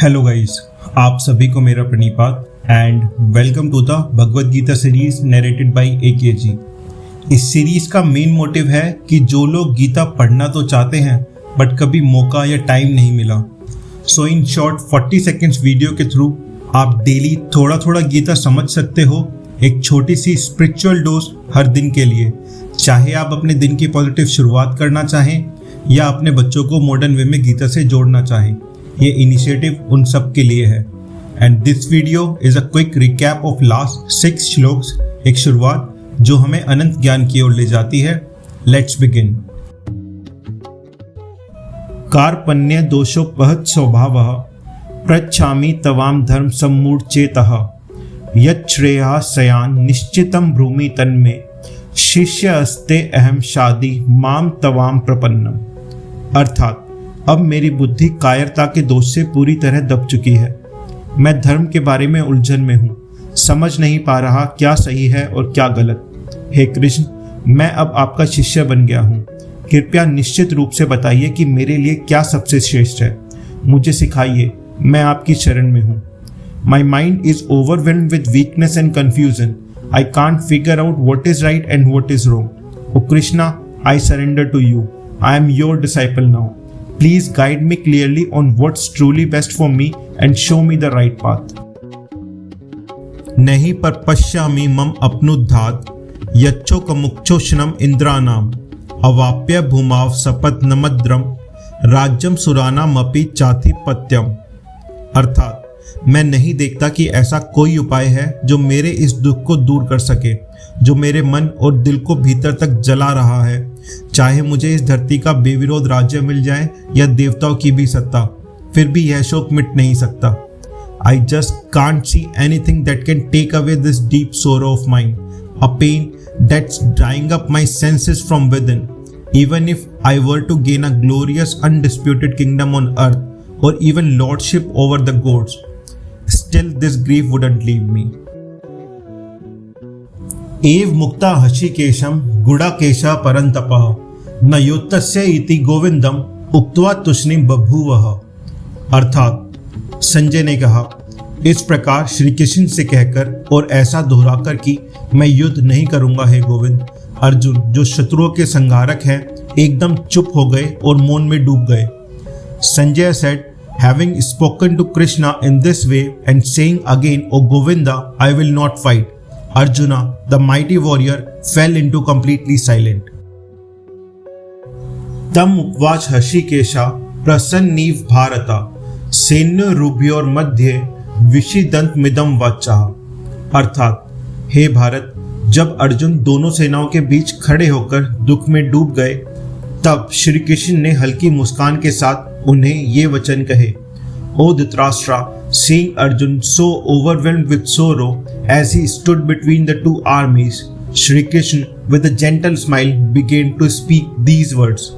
Hello guys, आप सभी को मेरा प्रणिपात and welcome to the Bhagavad Gita series narrated by AKG। इस सीरीज का मेन मोटिव है कि जो लोग गीता पढ़ना तो चाहते हैं बट कभी मौका या टाइम नहीं मिला, सो इन शॉर्ट 40 सेकेंड्स वीडियो के थ्रू आप डेली थोड़ा थोड़ा गीता समझ सकते हो। एक छोटी सी स्पिरिचुअल डोज हर दिन के लिए, चाहे आप अपने दिन की पॉजिटिव शुरुआत करना चाहें या अपने बच्चों को मॉडर्न वे में गीता से जोड़ना चाहें। ये इनिशिएटिव उन सब के लिए है। And this video is a quick recap of last 6 shlokas, एक शुरुआत जो हमें अनंत ज्ञान की ओर ले जाती है। Let's begin. कार्पण्य दोषोपहत स्वभावः पृच्छामि तवाम धर्म सम्मूढ़चेतः यच्छ्रेयः सयान निश्चितं ब्रूमि तन्मे शिष्य अस्ते अहम शादी माम तवाम प्रपन्नम। अर्थात अब मेरी बुद्धि कायरता के दोष से पूरी तरह दब चुकी है। मैं धर्म के बारे में उलझन में हूँ, समझ नहीं पा रहा क्या सही है और क्या गलत। हे कृष्ण, मैं अब आपका शिष्य बन गया हूँ। कृपया निश्चित रूप से बताइए कि मेरे लिए क्या सबसे श्रेष्ठ है। मुझे सिखाइए, मैं आपकी शरण में हूँ। My mind is overwhelmed with weakness and confusion. I can't figure out what is right and what is wrong. Oh Krishna, I surrender to you. I am your disciple now. Please guide me clearly on what's truly best for me and show me the right path. नहीं पर पश्यामि मम अपनुद्धात यच्छोकमुक्षोष्णम इंद्रानाम अवाप्य भूमाव सपत नमद्रम राज्यम सुरानामपि चाधिपत्यम। अर्थात मैं नहीं देखता कि ऐसा कोई उपाय है जो मेरे इस दुख को दूर कर सके, जो मेरे मन और दिल को भीतर तक जला रहा है। चाहे मुझे इस धरती का बेविरोध राज्य मिल जाए या देवताओं की भी सत्ता, फिर भी यह शोक मिट नहीं सकता। I just can't see anything that can take away this deep sorrow of mine, a pain that's drying up my senses from within. Even if I were to gain a glorious undisputed kingdom on earth or even lordship over the gods, still this grief wouldn't leave me. एव मुक्ता हशिकेशम गुडाकेशा परंतपः न योत्तस्य इति गोविंदम उक्त्वा तुष्णीम बभूवः। अर्थात संजय ने कहा, इस प्रकार श्री कृष्ण से कहकर और ऐसा दोहराकर कि मैं युद्ध नहीं करूंगा हे गोविंद। अर्जुन, जो शत्रुओं के संहारक हैं, एकदम चुप हो गए और मौन में डूब गए। Sanjay said, having spoken to Krishna in this way and saying again, O Govinda, I will not fight, Arjuna, the mighty warrior, fell into completely silent. Tam upvach Hashikesha prasanniv bharata senya rubhyor madhye विषिदंत मिदम वाचा। अर्थात हे भारत, जब अर्जुन दोनों सेनाओं के बीच खड़े होकर दुख में डूब गए, तब श्री कृष्ण ने हल्की मुस्कान के साथ उन्हें ये वचन कहे। O Dhritarashtra, seeing Arjun so overwhelmed with sorrow as he stood between the two armies, Shri Krishna with a gentle smile began to speak these words.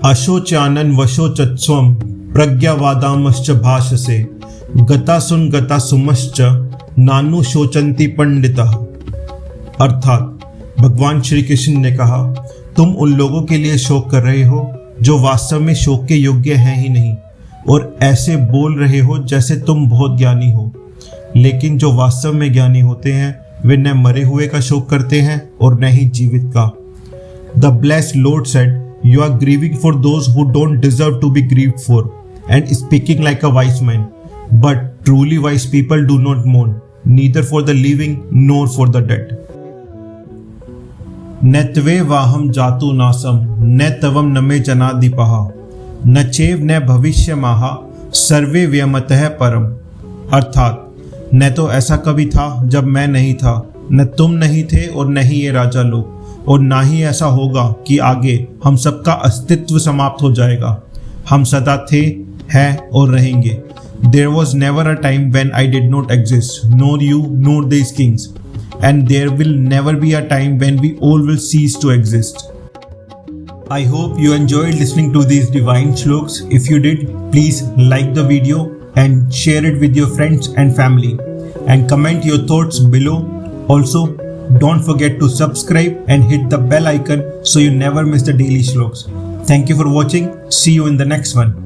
Ashochanan vashochatsvam pragyavadamascha bhashase gatasun gatasumascha nanu शोचंती पंडितः। अर्थात भगवान श्री कृष्ण ने कहा, तुम उन लोगों के लिए शोक कर रहे हो जो वास्तव में शोक के योग्य हैं ही नहीं, और ऐसे बोल रहे हो जैसे तुम बहुत ज्ञानी हो। लेकिन जो वास्तव में ज्ञानी होते हैं वे न मरे हुए का शोक करते हैं और न ही जीवित का। The blessed lord said, you are grieving for those who don't deserve to be grieved for and speaking like a wise man, but truly wise people do not mourn neither for the living nor for the dead. न त्वे वाहम जातु नासम न तवम न मे जनाधिपः न चेव न भविष्य माहा सर्वे व्यमतः परम। अर्थात न तो ऐसा कभी था जब मैं नहीं था, न तुम नहीं थे और न ही ये राजा लोग, और ना ही ऐसा होगा कि आगे हम सबका अस्तित्व समाप्त हो जाएगा। हम सदा थे, हैं और रहेंगे। There was never a time when I did not exist, nor you nor these kings. And there will never be a time when we all will cease to exist. I hope you enjoyed listening to these divine shloks. If you did, please like the video and share it with your friends and family. And comment your thoughts below. Also, don't forget to subscribe and hit the bell icon so you never miss the daily shloks. Thank you for watching. See you in the next one.